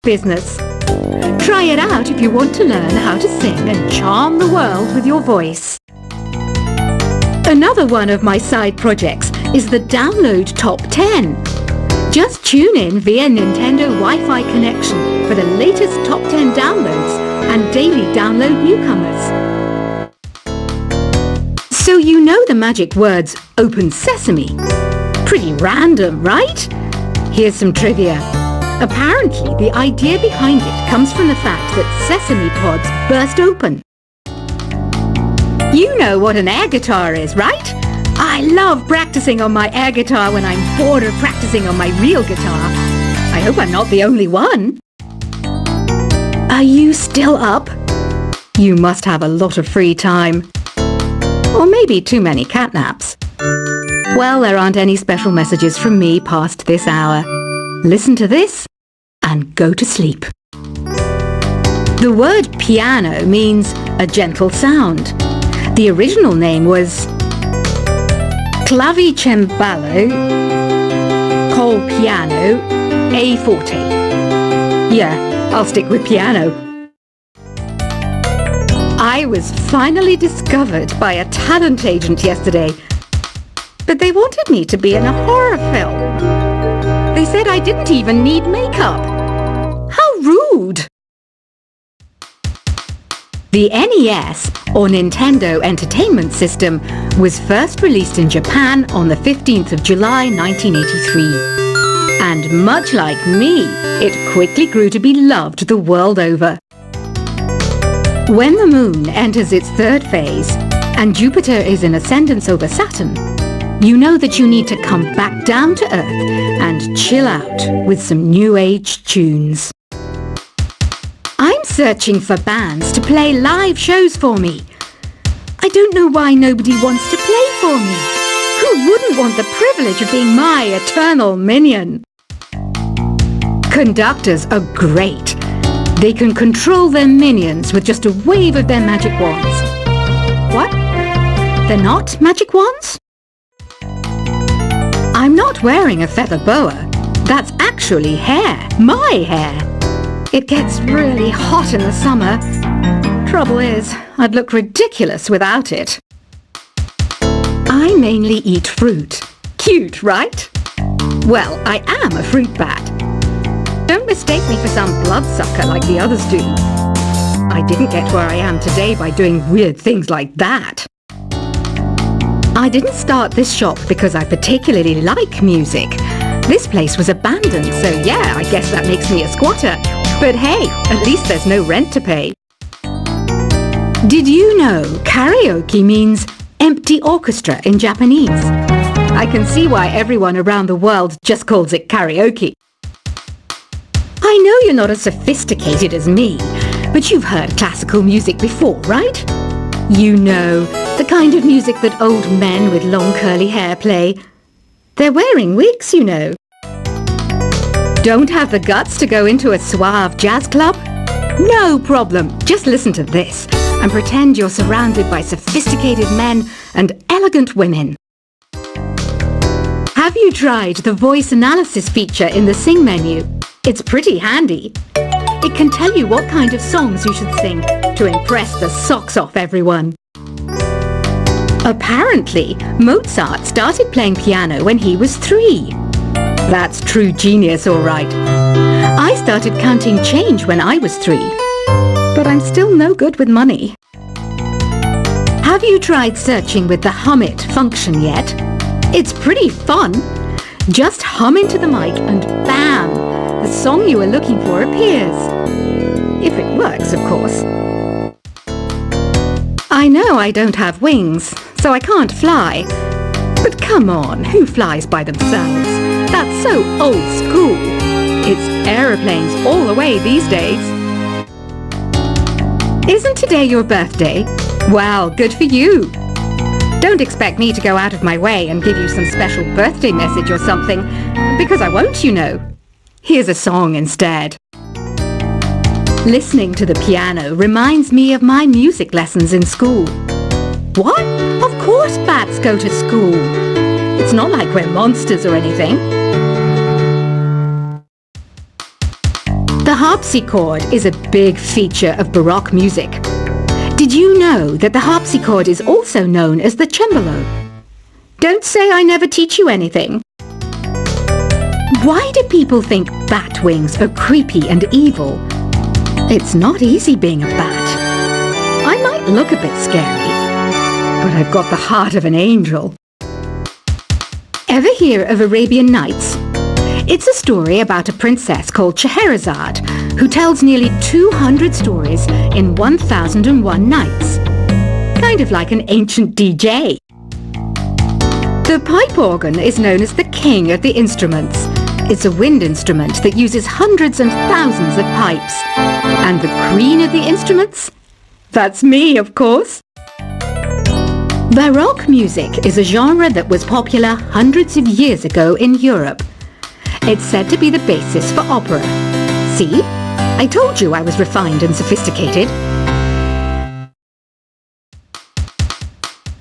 business. Try it out if you want to learn how to sing and charm the world with your voice. Another one of my side projects is the Download Top 10. Just tune in via Nintendo Wi-Fi connection for the latest Top 10 downloads and daily download newcomers. So you know the magic words "Open Sesame." Pretty random, right? Here's some trivia. Apparently, the idea behind it comes from the fact that sesame pods burst open. You know what an air guitar is, right? I love practicing on my air guitar when I'm bored of practicing on my real guitar. I hope I'm not the only one. Are you still up? You must have a lot of free time. Or maybe too many catnaps. Well, there aren't any special messages from me past this hour. Listen to this and go to sleep. The word piano means a gentle sound. The original name was Clavicembalo col piano a forte. Yeah, I'll stick with piano. I was finally discovered by a talent agent yesterday, but they wanted me to be in a horror film. They said I didn't even need makeup. How rude! The NES, or Nintendo Entertainment System, was first released in Japan on the 15th of July 1983. And much like me, it quickly grew to be loved the world over. When the Moon enters its third phase, and Jupiter is in ascendance over Saturn, you know that you need to come back down to Earth and chill out with some New Age tunes. I'm searching for bands to play live shows for me. I don't know why nobody wants to play for me. Who wouldn't want the privilege of being my eternal minion? Conductors are great. They can control their minions with just a wave of their magic wands. What? They're not magic wands? I'm not wearing a feather boa. That's actually hair. My hair. It gets really hot in the summer. Trouble is, I'd look ridiculous without it. I mainly eat fruit. Cute, right? Well, I am a fruit bat. Don't mistake me for some bloodsucker like the others do. I didn't get where I am today by doing weird things like that. I didn't start this shop because I particularly like music. This place was abandoned, so yeah, I guess that makes me a squatter. But hey, at least there's no rent to pay. Did you know karaoke means empty orchestra in Japanese? I can see why everyone around the world just calls it karaoke. I know you're not as sophisticated as me, but you've heard classical music before, right? You know, the kind of music that old men with long curly hair play. They're wearing wigs, you know. Don't have the guts to go into a suave jazz club? No problem. Just listen to this and pretend you're surrounded by sophisticated men and elegant women. Have you tried the voice analysis feature in the Sing menu? It's pretty handy. It can tell you what kind of songs you should sing to impress the socks off everyone. Apparently, Mozart started playing piano when he was 3. That's true genius, all right. I started counting change when I was 3, but I'm still no good with money. Have you tried searching with the Hum It function yet? It's pretty fun. Just hum into the mic and bam, the song you are looking for appears. If it works, of course. I know I don't have wings, so I can't fly. But come on, who flies by themselves? That's so old school. It's aeroplanes all the way these days. Isn't today your birthday? Well, good for you. Don't expect me to go out of my way and give you some special birthday message or something, because I won't, you know. Here's a song instead. Listening to the piano reminds me of my music lessons in school. What? Of course bats go to school. It's not like we're monsters or anything. The harpsichord is a big feature of Baroque music. Did you know that the harpsichord is also known as the cembalo? Don't say I never teach you anything. Why do people think bat wings are creepy and evil? It's not easy being a bat. I might look a bit scary, but I've got the heart of an angel. Ever hear of Arabian Nights? It's a story about a princess called Scheherazade who tells nearly 200 stories in 1001 nights. Kind of like an ancient DJ. The pipe organ is known as the king of the instruments. It's a wind instrument that uses hundreds and thousands of pipes. And the queen of the instruments? That's me, of course. Baroque music is a genre that was popular hundreds of years ago in Europe. It's said to be the basis for opera. See? I told you I was refined and sophisticated.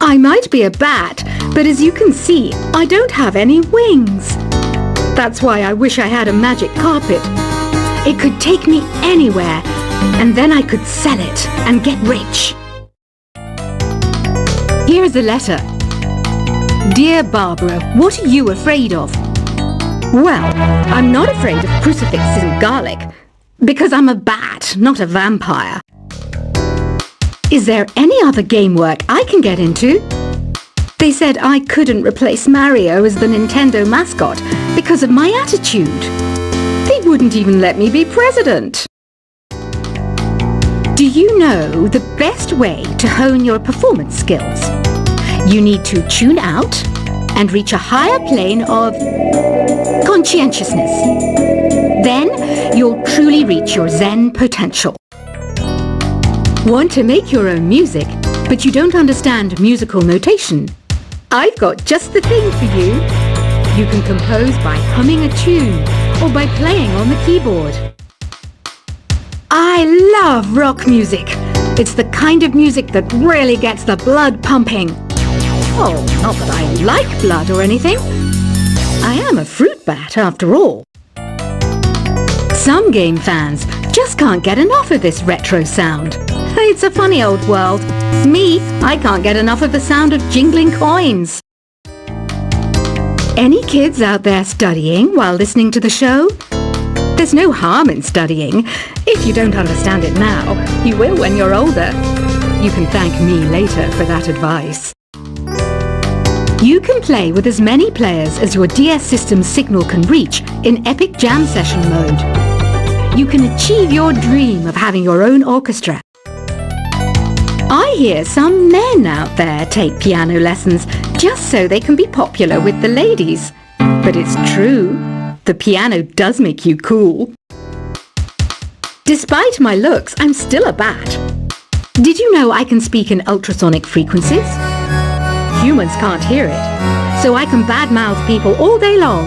I might be a bat, but as you can see, I don't have any wings. That's why I wish I had a magic carpet. It could take me anywhere, and then I could sell it and get rich. Here's a letter. Dear Barbara, what are you afraid of? Well, I'm not afraid of crucifixes and garlic, because I'm a bat, not a vampire. Is there any other game work I can get into? They said I couldn't replace Mario as the Nintendo mascot because of my attitude. They wouldn't even let me be president. Do you know the best way to hone your performance skills? You need to tune out and reach a higher plane of conscientiousness. Then you'll truly reach your Zen potential. Want to make your own music, but you don't understand musical notation? I've got just the thing for you. You can compose by humming a tune or by playing on the keyboard. I love rock music. It's the kind of music that really gets the blood pumping. Oh, not that I like blood or anything. I am a fruit bat after all. Some game fans just can't get enough of this retro sound. It's a funny old world. Me, I can't get enough of the sound of jingling coins. Any kids out there studying while listening to the show? There's no harm in studying. If you don't understand it now, you will when you're older. You can thank me later for that advice. You can play with as many players as your DS system's signal can reach in Epic Jam Session mode. You can achieve your dream of having your own orchestra. I hear some men out there take piano lessons just so they can be popular with the ladies. But it's true, the piano does make you cool. Despite my looks, I'm still a bat. Did you know I can speak in ultrasonic frequencies? Humans can't hear it, so I can badmouth people all day long.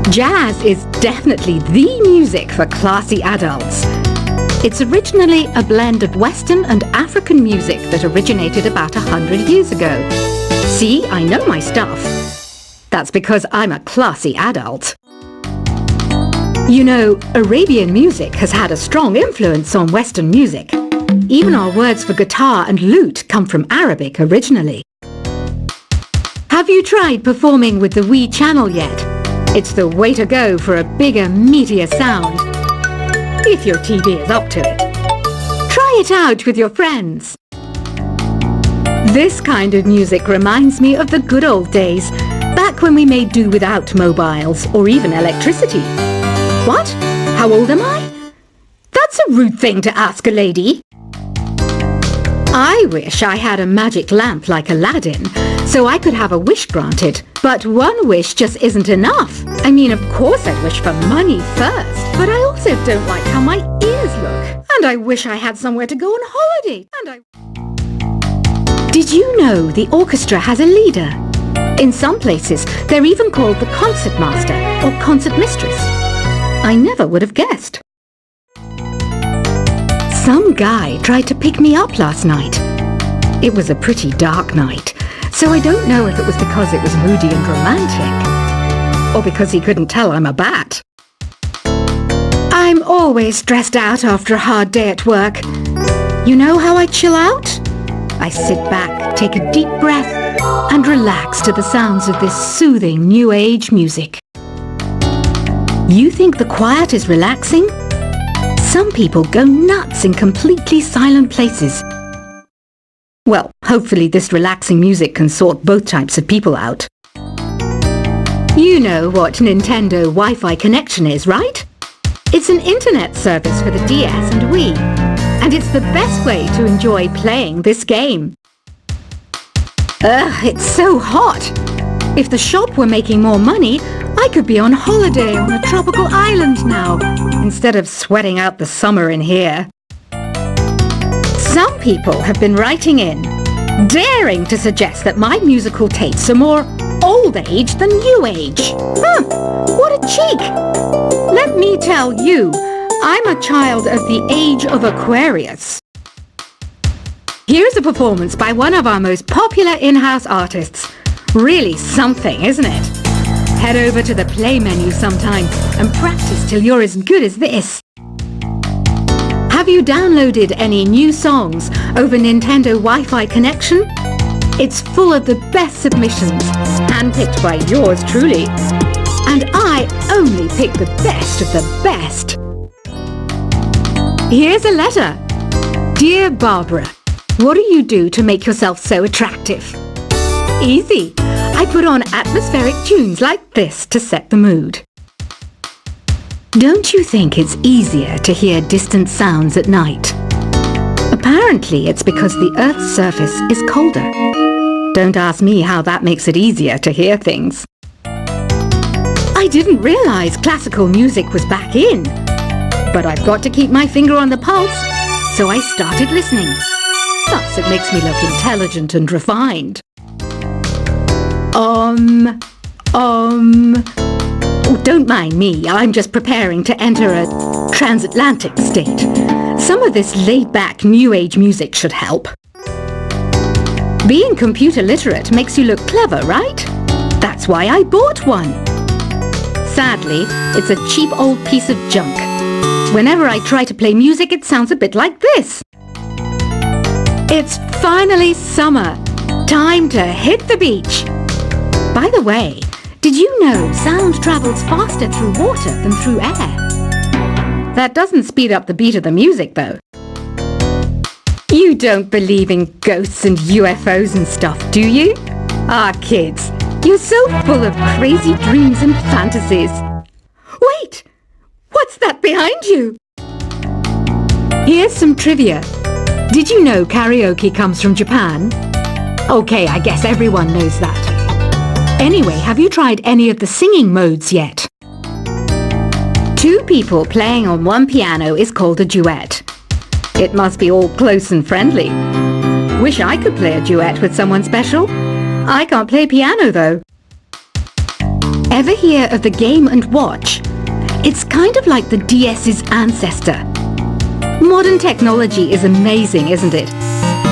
Jazz is definitely the music for classy adults. It's originally a blend of Western and African music that originated about 100 years ago. See, I know my stuff. That's because I'm a classy adult. You know, Arabian music has had a strong influence on Western music. Even our words for guitar and lute come from Arabic originally. Have you tried performing with the Wii channel yet? It's the way to go for a bigger, meatier sound. If your TV is up to it. Try it out with your friends. This kind of music reminds me of the good old days, back when we made do without mobiles or even electricity. What? How old am I? That's a rude thing to ask a lady. I wish I had a magic lamp like Aladdin, so I could have a wish granted. But one wish just isn't enough. I mean, of course I'd wish for money first, but I also don't like how my ears look. And I wish I had somewhere to go on holiday. Did you know the orchestra has a leader? In some places, they're even called the concert master or concert mistress. I never would have guessed. Some guy tried to pick me up last night. It was a pretty dark night, so I don't know if it was because it was moody and romantic, or because he couldn't tell I'm a bat. I'm always stressed out after a hard day at work. You know how I chill out? I sit back, take a deep breath, and relax to the sounds of this soothing new age music. You think the quiet is relaxing? Some people go nuts in completely silent places. Well, hopefully this relaxing music can sort both types of people out. You know what Nintendo Wi-Fi connection is, right? It's an internet service for the DS and Wii, and it's the best way to enjoy playing this game. Ugh, it's so hot! If the shop were making more money, I could be on holiday on a tropical island now, instead of sweating out the summer in here. Some people have been writing in, daring to suggest that my musical tastes are more old age than new age. What a cheek! Let me tell you, I'm a child of the age of Aquarius. Here's a performance by one of our most popular in-house artists. Really something, isn't it? Head over to the play menu sometime and practice till you're as good as this. Have you downloaded any new songs over Nintendo Wi-Fi connection? It's full of the best submissions, handpicked by yours truly. And I only pick the best of the best. Here's a letter. Dear Barbara, what do you do to make yourself so attractive? Easy. I put on atmospheric tunes like this to set the mood. Don't you think it's easier to hear distant sounds at night? Apparently it's because the Earth's surface is colder. Don't ask me how that makes it easier to hear things. I didn't realize classical music was back in. But I've got to keep my finger on the pulse, so I started listening. Thus it makes me look intelligent and refined. Oh, don't mind me, I'm just preparing to enter a transatlantic state. Some of this laid-back new age music should help. Being computer literate makes you look clever, right? That's why I bought one. Sadly, it's a cheap old piece of junk. Whenever I try to play music, it sounds a bit like this. It's finally summer. Time to hit the beach. By the way, did you know sound travels faster through water than through air? That doesn't speed up the beat of the music, though. You don't believe in ghosts and UFOs and stuff, do you? Ah, kids, you're so full of crazy dreams and fantasies. Wait! What's that behind you? Here's some trivia. Did you know karaoke comes from Japan? Okay, I guess everyone knows that. Anyway, have you tried any of the singing modes yet? Two people playing on one piano is called a duet. It must be all close and friendly. Wish I could play a duet with someone special. I can't play piano though. Ever hear of the Game & Watch? It's kind of like the DS's ancestor. Modern technology is amazing, isn't it?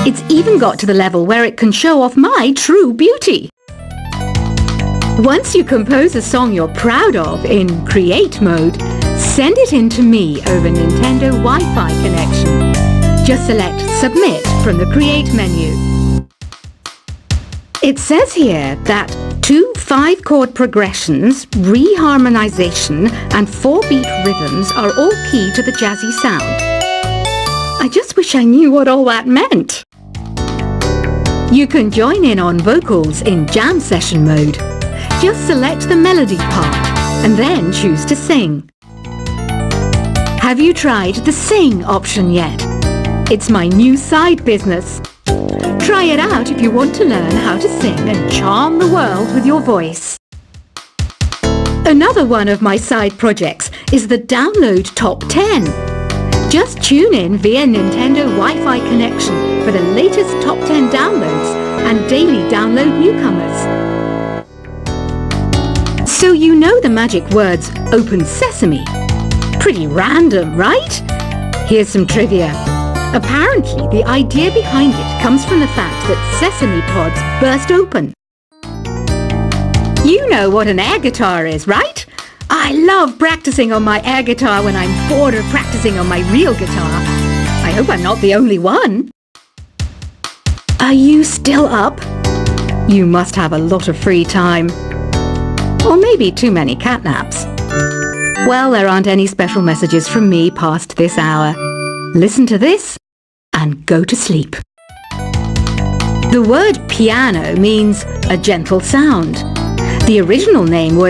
It's even got to the level where it can show off my true beauty. Once you compose a song you're proud of in Create mode, send it in to me over Nintendo Wi-Fi connection. Just select Submit from the Create menu. It says here that 2 5-chord progressions, reharmonization, and 4-beat rhythms are all key to the jazzy sound. I just wish I knew what all that meant. You can join in on vocals in jam session mode. Just select the melody part and then choose to sing. Have you tried the Sing option yet? It's my new side business. Try it out if you want to learn how to sing and charm the world with your voice. Another one of my side projects is the Download Top 10. Just tune in via Nintendo Wi-Fi connection for the latest top 10 downloads and daily download newcomers. So you know the magic words Open Sesame. Pretty random, right? Here's some trivia. Apparently, the idea behind it comes from the fact that sesame pods burst open. You know what an air guitar is, right? I love practicing on my air guitar when I'm bored of practicing on my real guitar. I hope I'm not the only one. Are you still up? You must have a lot of free time. Or maybe too many catnaps. Well, there aren't any special messages from me past this hour. Listen to this and go to sleep. The word piano means a gentle sound. The original name was